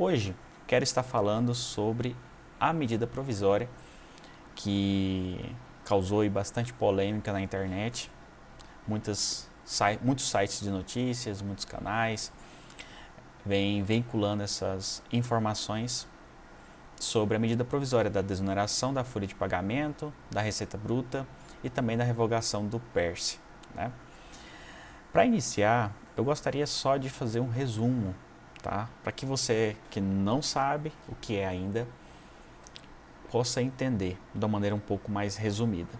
Hoje quero estar falando sobre a medida provisória que causou aí bastante polêmica na internet, muitos sites de notícias, muitos canais vêm vinculando essas informações sobre a medida provisória da desoneração da folha de pagamento, da receita bruta e também da revogação do PERSE, né? Para iniciar, eu gostaria só de fazer um resumo, tá? Para que você que não sabe o que é ainda, possa entender de uma maneira um pouco mais resumida.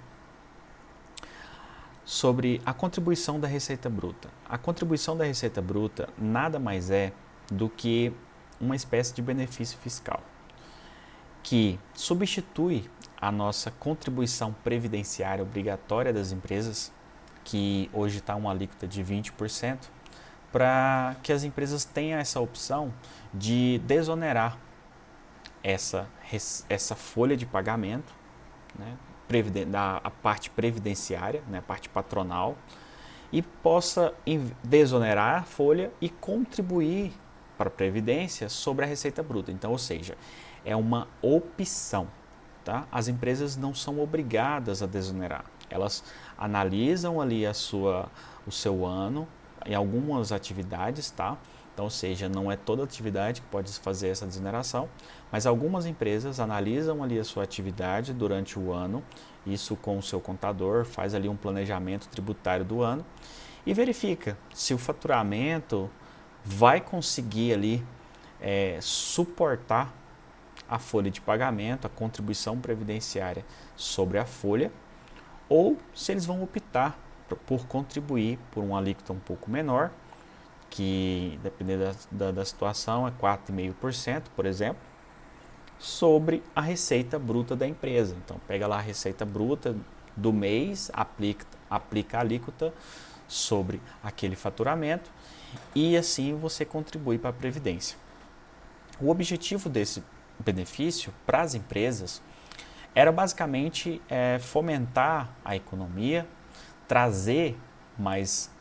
Sobre a contribuição da receita bruta. A contribuição da receita bruta nada mais é do que uma espécie de benefício fiscal, que substitui a nossa contribuição previdenciária obrigatória das empresas, que hoje está uma alíquota de 20%, para que as empresas tenham essa opção de desonerar essa folha de pagamento, né, a parte previdenciária, né, a parte patronal, e possa desonerar a folha e contribuir para a Previdência sobre a receita bruta. Então, ou seja, é uma opção. Tá? As empresas não são obrigadas a desonerar. Elas analisam ali o seu ano em algumas atividades, tá? Então, ou seja, não é toda atividade que pode fazer essa desoneração, mas algumas empresas analisam ali a sua atividade durante o ano, isso com o seu contador, faz ali um planejamento tributário do ano e verifica se o faturamento vai conseguir ali suportar a folha de pagamento, a contribuição previdenciária sobre a folha, ou se eles vão optar por contribuir por uma alíquota um pouco menor, que dependendo da situação é 4,5%, por exemplo, sobre a receita bruta da empresa. Então pega lá a receita bruta do mês, aplica a alíquota sobre aquele faturamento e assim você contribui para a Previdência. O objetivo desse benefício para as empresas era basicamente fomentar a economia, trazer mais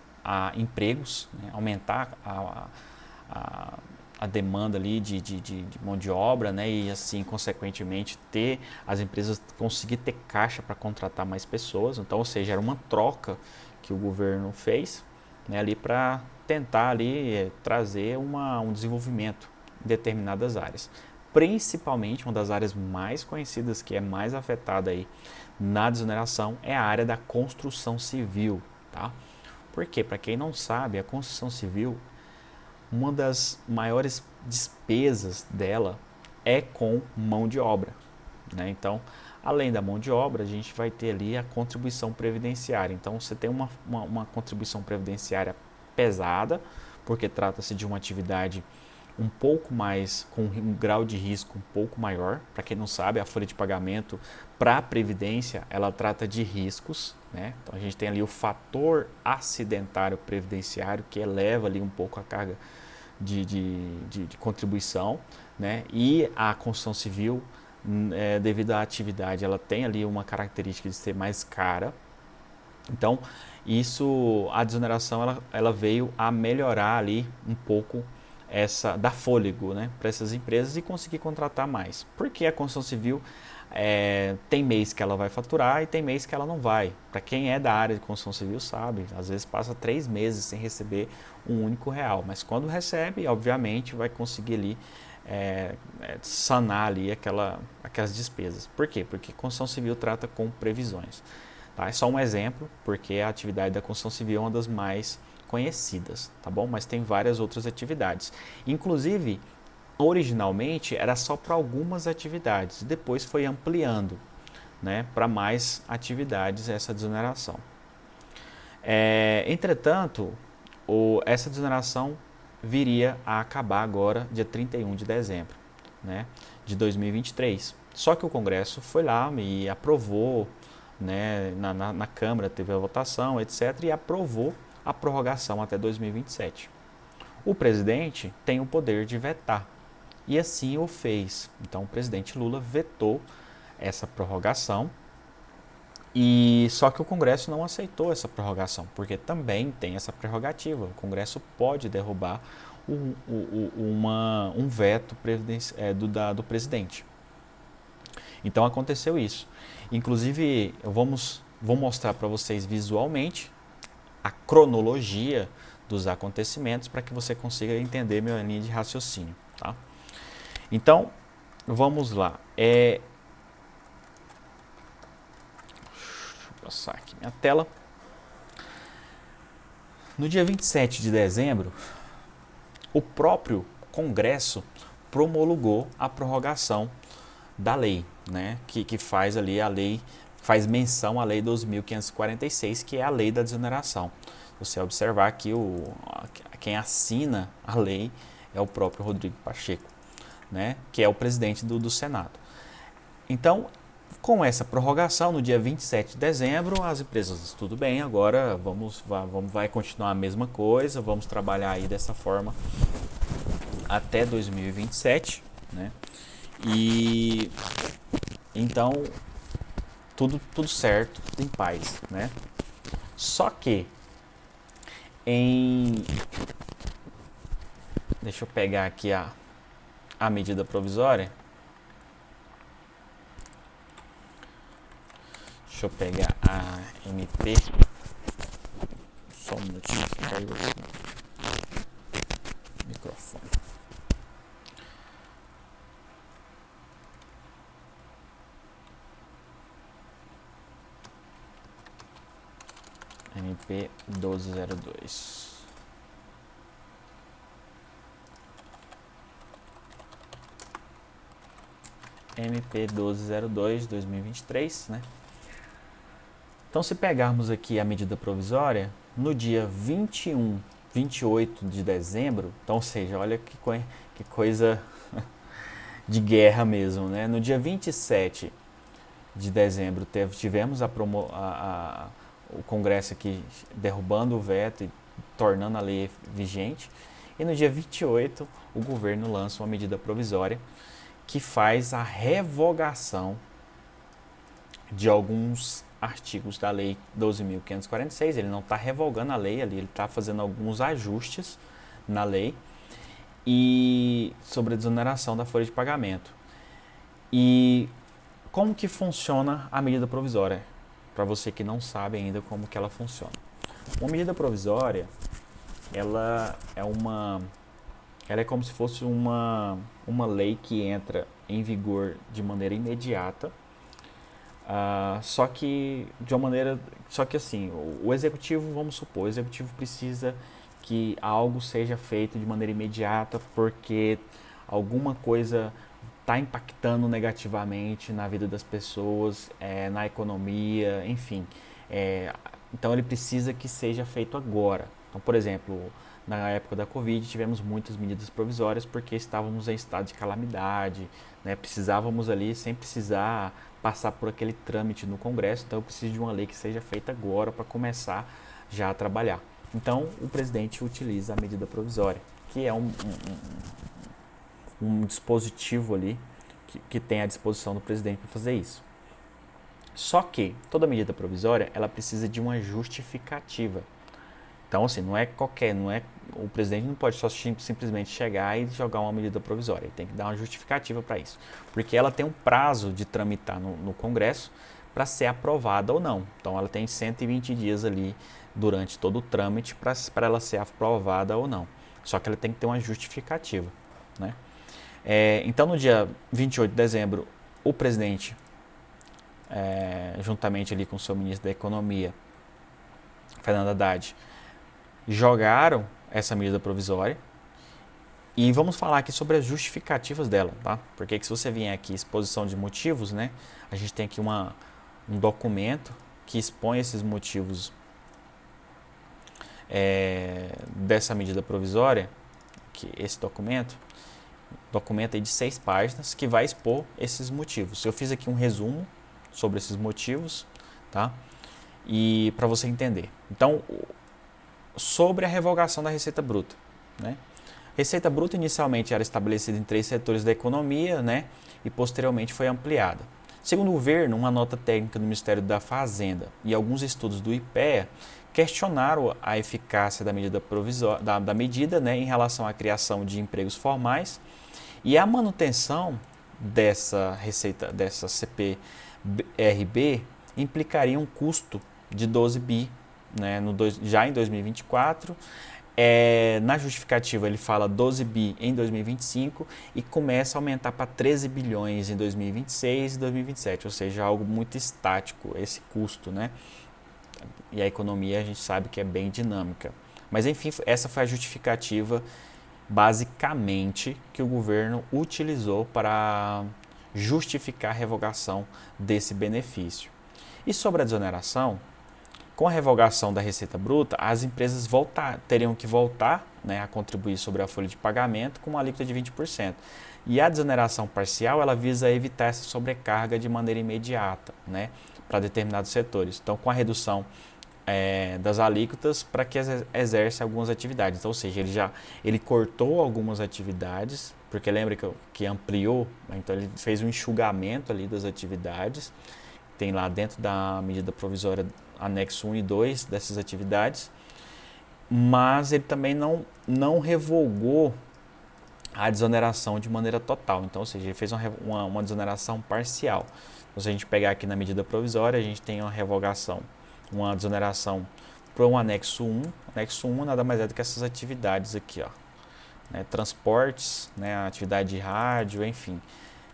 empregos, né, aumentar a demanda ali de mão de obra, né, e assim, consequentemente, as empresas conseguir ter caixa para contratar mais pessoas. Então, ou seja, era uma troca que o governo fez, né, ali para tentar ali trazer um desenvolvimento em determinadas áreas. Principalmente, uma das áreas mais conhecidas, que é mais afetada aí na desoneração, é a área da construção civil, tá? Porque, para quem não sabe, a construção civil, uma das maiores despesas dela é com mão de obra, né? Então, além da mão de obra, a gente vai ter ali a contribuição previdenciária. Então, você tem uma contribuição previdenciária pesada, porque trata-se de uma atividade um pouco mais, com um grau de risco um pouco maior. Para quem não sabe, a folha de pagamento para a Previdência, ela trata de riscos, né? Então a gente tem ali o fator acidentário previdenciário, que eleva ali um pouco a carga de contribuição, né? E a construção civil, devido à atividade, ela tem ali uma característica de ser mais cara. Então, a desoneração, ela veio a melhorar ali um pouco dar fôlego, né, para essas empresas e conseguir contratar mais. Porque a construção civil tem mês que ela vai faturar e tem mês que ela não vai. Para quem é da área de construção civil sabe, às vezes passa 3 meses sem receber um único real. Mas quando recebe, obviamente, vai conseguir ali sanar ali aquelas despesas. Por quê? Porque construção civil trata com previsões. Tá? É só um exemplo, porque a atividade da construção civil é uma das mais conhecidas, tá bom? Mas tem várias outras atividades. Inclusive, originalmente era só para algumas atividades, depois foi ampliando, né, para mais atividades essa desoneração. Entretanto, essa desoneração viria a acabar agora, dia 31 de dezembro, né, de 2023. Só que o Congresso foi lá e aprovou, né, na Câmara teve a votação, etc., e aprovou a prorrogação até 2027. O presidente tem o poder de vetar, e assim o fez. Então o presidente Lula vetou essa prorrogação, e só que o Congresso não aceitou essa prorrogação, porque também tem essa prerrogativa. O Congresso pode derrubar um veto do presidente. Então aconteceu isso. Inclusive, vou mostrar para vocês visualmente a cronologia dos acontecimentos para que você consiga entender minha linha de raciocínio. Tá? Então, vamos lá. Deixa eu passar aqui minha tela. No dia 27 de dezembro, o próprio Congresso promulgou a prorrogação da lei, né, que faz ali a lei, faz menção à lei 2.546, que é a lei da desoneração. Você observar que quem assina a lei é o próprio Rodrigo Pacheco, né, que é o presidente do Senado. Então, com essa prorrogação, no dia 27 de dezembro, as empresas, tudo bem, agora vai continuar a mesma coisa, vamos trabalhar aí dessa forma até 2027, né? E então tudo certo, tudo em paz, né? Só que deixa eu pegar aqui a medida provisória. Deixa eu pegar a MP. Só um minutinho, caiu o microfone. MP 1202. MP 1202, 2023, né? Então, se pegarmos aqui a medida provisória, no dia 28 de dezembro, então, ou seja, olha que coisa de guerra mesmo, né? No dia 27 de dezembro, tivemos o Congresso aqui derrubando o veto e tornando a lei vigente. E no dia 28, o governo lança uma medida provisória que faz a revogação de alguns artigos da lei 12.546. Ele não está revogando a lei ali, ele está fazendo alguns ajustes na lei e sobre a desoneração da folha de pagamento. E como que funciona a medida provisória? Para você que não sabe ainda como que ela funciona. Uma medida provisória, ela é como se fosse uma lei que entra em vigor de maneira imediata, só que assim, o executivo, vamos supor, o executivo precisa que algo seja feito de maneira imediata porque alguma coisa está impactando negativamente na vida das pessoas, na economia, enfim. Então ele precisa que seja feito agora. Então, por exemplo, na época da Covid tivemos muitas medidas provisórias porque estávamos em estado de calamidade, né? Precisávamos ali sem precisar passar por aquele trâmite no Congresso, então eu preciso de uma lei que seja feita agora para começar já a trabalhar. Então o presidente utiliza a medida provisória, que é um dispositivo ali que tem à disposição do presidente para fazer isso. Só que toda medida provisória ela precisa de uma justificativa. Então, assim, o presidente não pode só simplesmente chegar e jogar uma medida provisória. Ele tem que dar uma justificativa para isso. Porque ela tem um prazo de tramitar no Congresso para ser aprovada ou não. Então, ela tem 120 dias ali durante todo o trâmite para ela ser aprovada ou não. Só que ela tem que ter uma justificativa, né? Então, no dia 28 de dezembro, o presidente, juntamente ali com o seu ministro da Economia, Fernando Haddad, jogaram essa medida provisória e vamos falar aqui sobre as justificativas dela, tá? Porque se você vier aqui, exposição de motivos, né? A gente tem aqui um documento que expõe esses motivos dessa medida provisória, esse documento aí de 6 páginas que vai expor esses motivos. Eu fiz aqui um resumo sobre esses motivos, tá? E para você entender. Então, sobre a revogação da Receita Bruta, né? Receita Bruta inicialmente era estabelecida em 3 setores da economia, né? E posteriormente foi ampliada. Segundo o governo, uma nota técnica do Ministério da Fazenda e alguns estudos do IPEA questionaram a eficácia da medida provisória, da medida, né, em relação à criação de empregos formais e a manutenção dessa receita, dessa CPRB, implicaria um custo de 12 bi, né, já em 2024. Na justificativa ele fala 12 bi em 2025 e começa a aumentar para 13 bilhões em 2026 e 2027, ou seja, algo muito estático esse custo, né? E a economia a gente sabe que é bem dinâmica. Mas enfim, essa foi a justificativa basicamente que o governo utilizou para justificar a revogação desse benefício. E sobre a desoneração, com a revogação da Receita Bruta, as empresas teriam que voltar, né, a contribuir sobre a folha de pagamento com uma alíquota de 20%. E a desoneração parcial, ela visa evitar essa sobrecarga de maneira imediata, né, para determinados setores. Então, com a redução das alíquotas para que exerce algumas atividades. Então, ou seja, ele cortou algumas atividades, porque lembra que ampliou, né, então ele fez um enxugamento ali das atividades, tem lá dentro da medida provisória anexo 1 e 2 dessas atividades, mas ele também não revogou a desoneração de maneira total. Então, ou seja, ele fez uma desoneração parcial. Então, se a gente pegar aqui na medida provisória, a gente tem uma revogação, uma desoneração para um anexo 1. Anexo 1 nada mais é do que essas atividades aqui, ó, né, transportes, né, a atividade de rádio, enfim,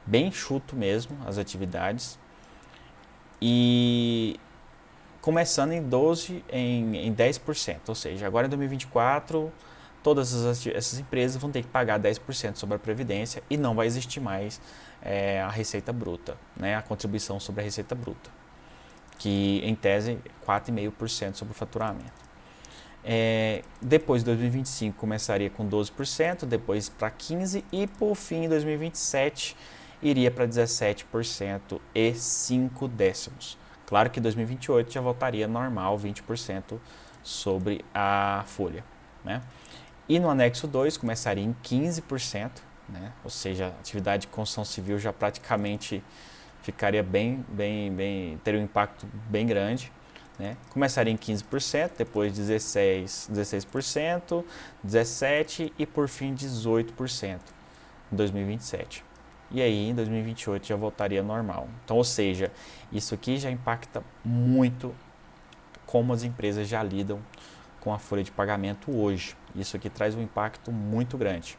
bem enxuto mesmo as atividades. E começando em 10%, ou seja, agora em 2024 todas essas empresas vão ter que pagar 10% sobre a Previdência e não vai existir mais a Receita Bruta, né, a contribuição sobre a Receita Bruta, que em tese é 4,5% sobre o faturamento. Depois de 2025 começaria com 12%, depois para 15% e por fim em 2027 iria para 17% e 5 décimos. Claro que em 2028 já voltaria normal, 20% sobre a folha, né? E no anexo 2 começaria em 15%, né? Ou seja, a atividade de construção civil já praticamente ficaria teria um impacto bem grande, né? Começaria em 15%, depois 16%, 17% e por fim 18% em 2027. E aí em 2028 já voltaria normal. Então, ou seja, isso aqui já impacta muito como as empresas já lidam com a folha de pagamento hoje. Isso aqui traz um impacto muito grande.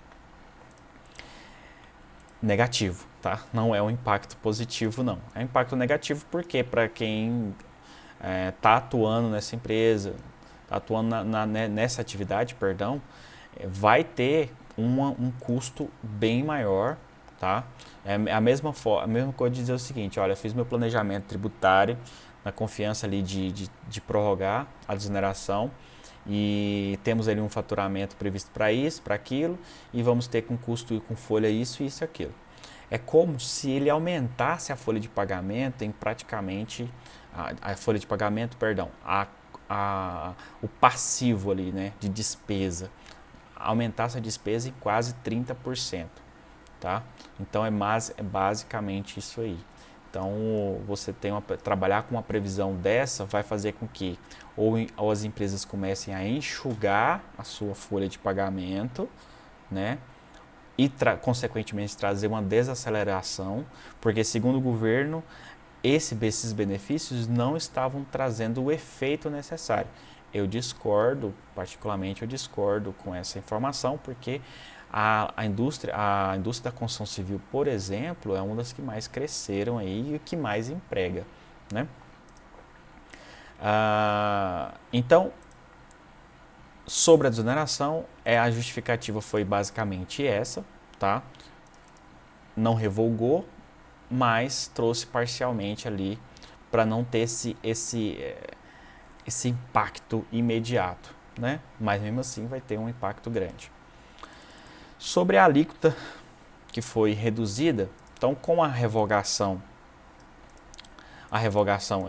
Negativo, tá? Não é um impacto positivo, não. É um impacto negativo porque para quem está atuando nessa empresa, está atuando nessa atividade, vai ter um custo bem maior, tá? É a mesma coisa de dizer o seguinte, olha, fiz meu planejamento tributário na confiança ali de prorrogar a desoneração e temos ali um faturamento previsto para isso, para aquilo, e vamos ter com custo e com folha isso, isso e aquilo. É como se ele aumentasse a folha de pagamento em praticamente, a folha de pagamento, o passivo ali, né, de despesa, aumentasse a despesa em quase 30%, tá? Então é basicamente isso aí. Então você trabalhar com uma previsão dessa vai fazer com que ou as empresas comecem a enxugar a sua folha de pagamento, né? E consequentemente trazer uma desaceleração, porque segundo o governo esses benefícios não estavam trazendo o efeito necessário. Particularmente eu discordo com essa informação, porque a indústria da construção civil, por exemplo, é uma das que mais cresceram aí e que mais emprega, né? Então, sobre a desoneração, a justificativa foi basicamente essa, tá? Não revogou, mas trouxe parcialmente ali para não ter esse impacto imediato, né? Mas mesmo assim vai ter um impacto grande. Sobre a alíquota que foi reduzida, então com a revogação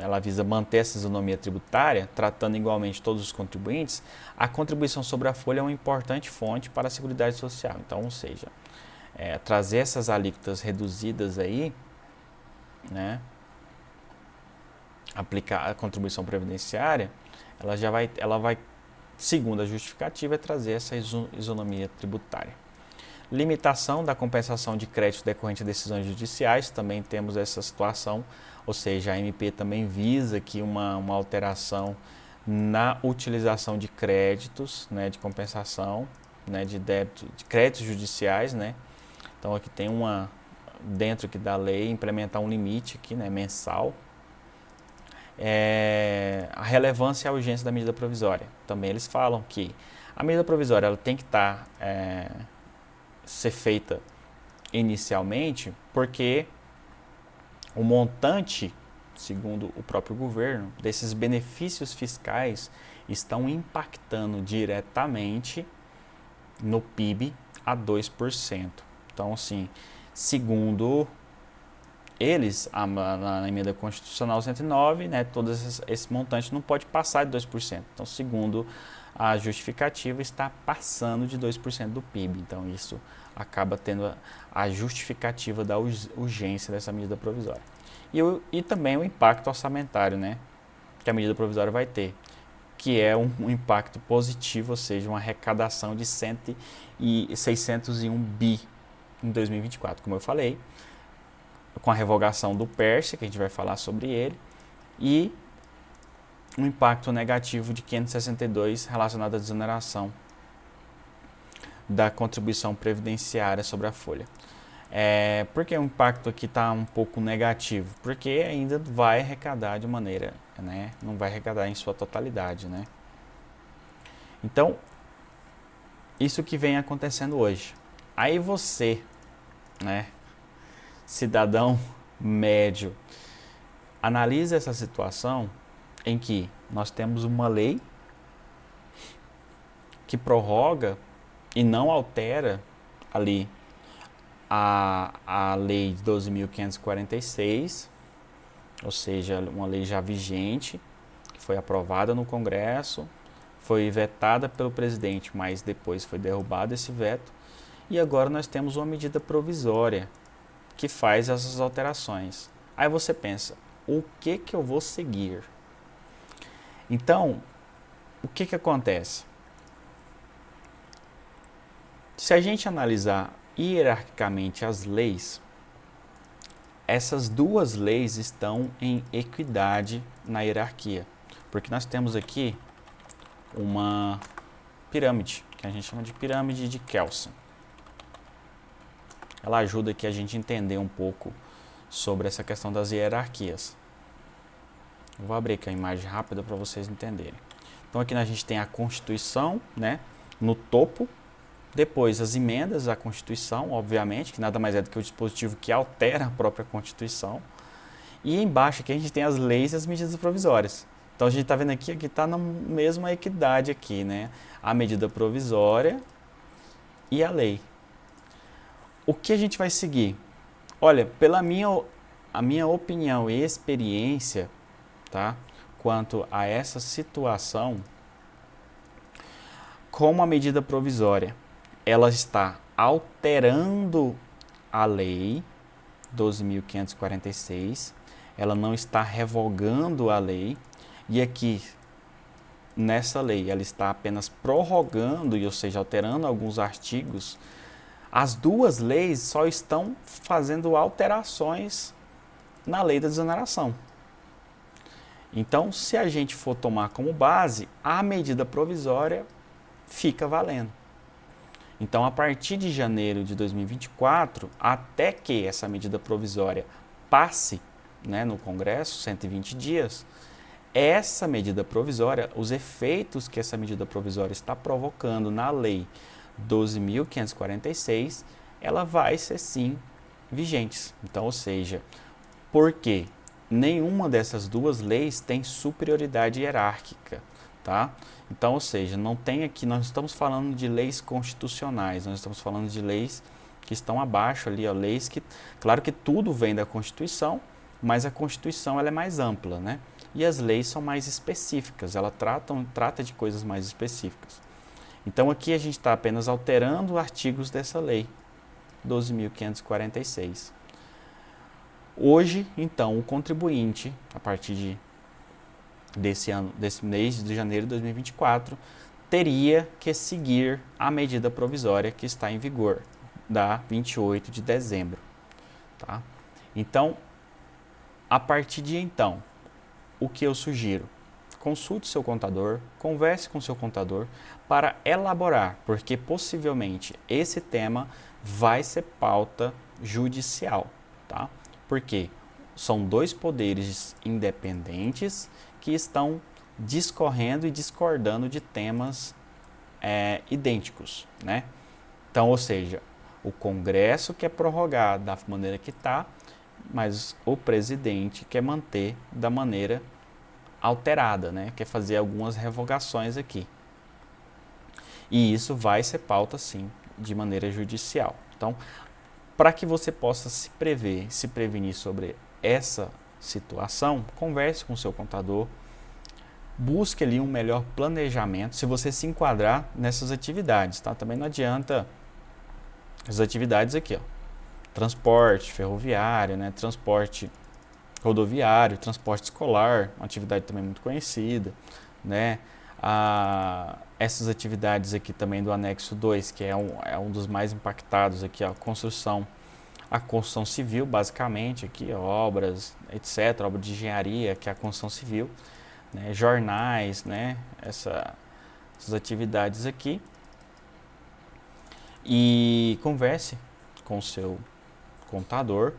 ela visa manter essa isonomia tributária, tratando igualmente todos os contribuintes. A contribuição sobre a folha é uma importante fonte para a Seguridade Social. Então, ou seja, trazer essas alíquotas reduzidas aí, né, aplicar a contribuição previdenciária, ela vai, segundo a justificativa, trazer essa isonomia tributária. Limitação da compensação de crédito decorrente de decisões judiciais, também temos essa situação, ou seja, a MP também visa aqui uma alteração na utilização de créditos, né, de compensação, né, de débito, de créditos judiciais, né. Então aqui tem dentro aqui da lei, implementar um limite aqui, né, mensal. A relevância e a urgência da medida provisória. Também eles falam que a medida provisória ela tem que ser feita inicialmente, porque o montante, segundo o próprio governo, desses benefícios fiscais estão impactando diretamente no PIB a 2%. Então, assim, segundo eles, na emenda constitucional 109, né, todo esse montante não pode passar de 2%. Então, segundo a justificativa, está passando de 2% do PIB. Então, isso acaba tendo a justificativa da urgência dessa medida provisória. E também o impacto orçamentário, né, que a medida provisória vai ter, que é um impacto positivo, ou seja, uma arrecadação de 601 bi em 2024, como eu falei, com a revogação do PERSE, que a gente vai falar sobre ele, e um impacto negativo de 562 relacionado à desoneração da contribuição previdenciária sobre a folha. Por que o impacto aqui está um pouco negativo? Porque ainda vai arrecadar de maneira, né, não vai arrecadar em sua totalidade, né? Então, isso que vem acontecendo hoje. Aí você, né, cidadão médio, analisa essa situação em que nós temos uma lei que prorroga e não altera ali a lei de 12.546, ou seja, uma lei já vigente, que foi aprovada no Congresso, foi vetada pelo presidente, mas depois foi derrubado esse veto, e agora nós temos uma medida provisória que faz essas alterações. Aí você pensa, o que eu vou seguir? Então, o que acontece? Se a gente analisar hierarquicamente as leis, essas duas leis estão em equidade na hierarquia, porque nós temos aqui uma pirâmide, que a gente chama de pirâmide de Kelsen. Ela ajuda aqui a gente a entender um pouco sobre essa questão das hierarquias. Eu vou abrir aqui a imagem rápida para vocês entenderem. Então aqui a gente tem a Constituição, né, no topo, depois as emendas à Constituição, obviamente, que nada mais é do que o dispositivo que altera a própria Constituição, e embaixo aqui a gente tem as leis e as medidas provisórias. Então a gente está vendo aqui está na mesma equidade aqui, né, a medida provisória e a lei. O que a gente vai seguir? Olha, pela a minha opinião e experiência, tá, quanto a essa situação, como a medida provisória, ela está alterando a lei 12.546, ela não está revogando a lei, e aqui, nessa lei, ela está apenas prorrogando, ou seja, alterando alguns artigos. As duas leis só estão fazendo alterações na lei da desoneração. Então, se a gente for tomar como base, a medida provisória fica valendo. Então, a partir de janeiro de 2024, até que essa medida provisória passe, né, no Congresso, 120 dias, essa medida provisória, os efeitos que essa medida provisória está provocando na lei 12.546, ela vai ser sim vigentes. Então, ou seja, porque nenhuma dessas duas leis tem superioridade hierárquica, tá? Então, ou seja, não tem aqui, nós estamos falando de leis constitucionais, nós estamos falando de leis que estão abaixo ali, ó, leis que, claro que tudo vem da Constituição, mas a Constituição ela é mais ampla, né? E as leis são mais específicas, ela trata de coisas mais específicas. Então aqui a gente está apenas alterando artigos dessa lei, 12.546. Hoje, então, o contribuinte, a partir de desse mês de janeiro de 2024, teria que seguir a medida provisória que está em vigor, da 28 de dezembro. Tá? Então, a partir de então, o que eu sugiro? Consulte seu contador, converse com seu contador para elaborar, porque possivelmente esse tema vai ser pauta judicial, tá? Porque são dois poderes independentes que estão discorrendo e discordando de temas idênticos, né? Então, ou seja, o Congresso quer prorrogar da maneira que está, mas o presidente quer manter da maneira alterada, né? Quer fazer algumas revogações aqui. E isso vai ser pauta, sim, de maneira judicial. Então, para que você possa se prever, se prevenir sobre essa situação, converse com o seu contador, busque ali um melhor planejamento, se você se enquadrar nessas atividades, tá? Também não adianta as atividades aqui, ó. Transporte ferroviário, né? Transporte rodoviário, transporte escolar, uma atividade também muito conhecida, né? Essas atividades aqui também do anexo 2, que é um dos mais impactados aqui, a construção civil, basicamente, aqui, obras, etc., obra de engenharia, que é a construção civil, né? Jornais, né? Essas atividades aqui. E converse com o seu contador,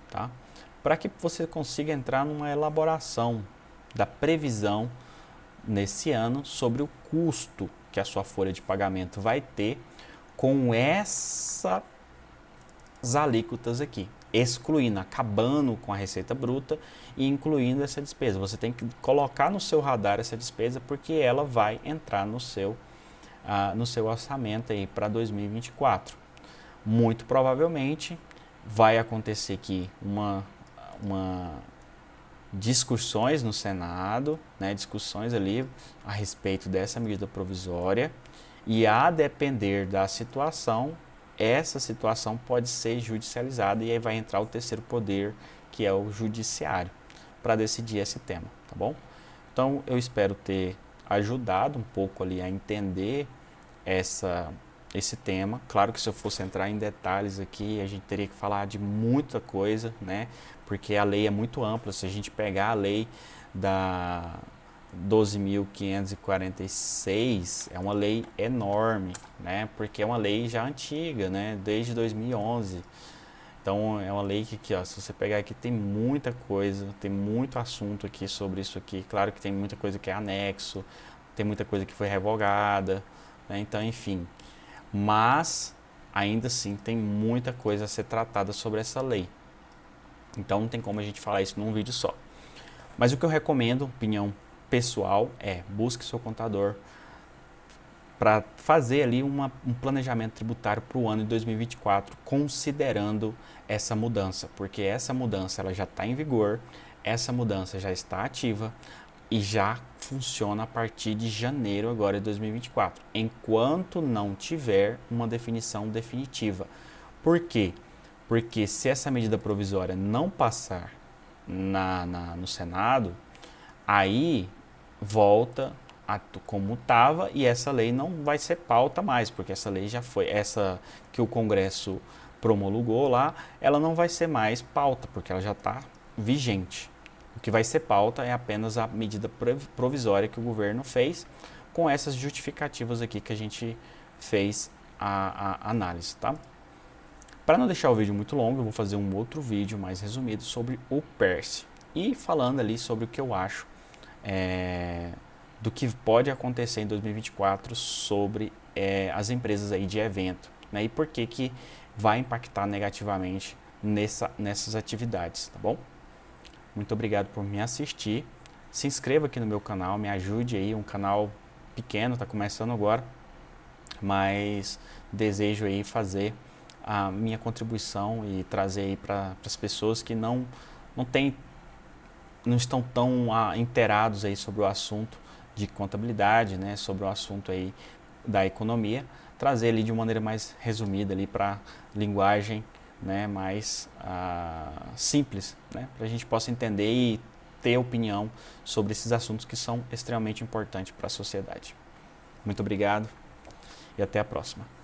tá? Para que você consiga entrar numa elaboração da previsão nesse ano sobre o custo que a sua folha de pagamento vai ter com essas alíquotas aqui, excluindo, acabando com a receita bruta e incluindo essa despesa. Você tem que colocar no seu radar essa despesa porque ela vai entrar no seu orçamento aí para 2024. Muito provavelmente vai acontecer aqui uma discussões no Senado, né, discussões ali a respeito dessa medida provisória, e a depender da situação, essa situação pode ser judicializada e aí vai entrar o terceiro poder, que é o judiciário, para decidir esse tema, tá bom? Então eu espero ter ajudado um pouco ali a entender esse tema. Claro que se eu fosse entrar em detalhes aqui, a gente teria que falar de muita coisa, né? Porque a lei é muito ampla. Se a gente pegar a lei da 12.546, é uma lei enorme, né? Porque é uma lei já antiga, né? Desde 2011. Então é uma lei que aqui, ó, se você pegar aqui, tem muita coisa, tem muito assunto aqui sobre isso aqui. Claro que tem muita coisa que é anexo, tem muita coisa que foi revogada, né? Então, enfim. Mas ainda assim tem muita coisa a ser tratada sobre essa lei. Então não tem como a gente falar isso num vídeo só. Mas o que eu recomendo, opinião pessoal, é busque seu contador para fazer ali um planejamento tributário para o ano de 2024, considerando essa mudança, porque essa mudança ela já está em vigor, essa mudança já está ativa e já funciona a partir de janeiro agora de 2024, enquanto não tiver uma definição definitiva. Por quê? Porque se essa medida provisória não passar no Senado, aí volta como estava e essa lei não vai ser pauta mais, porque essa lei já foi, essa que o Congresso promulgou lá, ela não vai ser mais pauta, porque ela já está vigente. O que vai ser pauta é apenas a medida provisória que o governo fez, com essas justificativas aqui que a gente fez a análise, tá? Para não deixar o vídeo muito longo, eu vou fazer um outro vídeo mais resumido sobre o PERSE e falando ali sobre o que eu acho do que pode acontecer em 2024 sobre as empresas aí de evento, né? E por que vai impactar negativamente nessas atividades, tá bom? Muito obrigado por me assistir. Se inscreva aqui no meu canal, me ajude aí, um canal pequeno, está começando agora, mas desejo aí fazer a minha contribuição e trazer aí para as pessoas que não estão tão inteirados aí sobre o assunto de contabilidade, né, sobre o assunto aí da economia, trazer ele de uma maneira mais resumida ali para linguagem, né, mais simples, né, para a gente possa entender e ter opinião sobre esses assuntos que são extremamente importantes para a sociedade. Muito obrigado e até a próxima.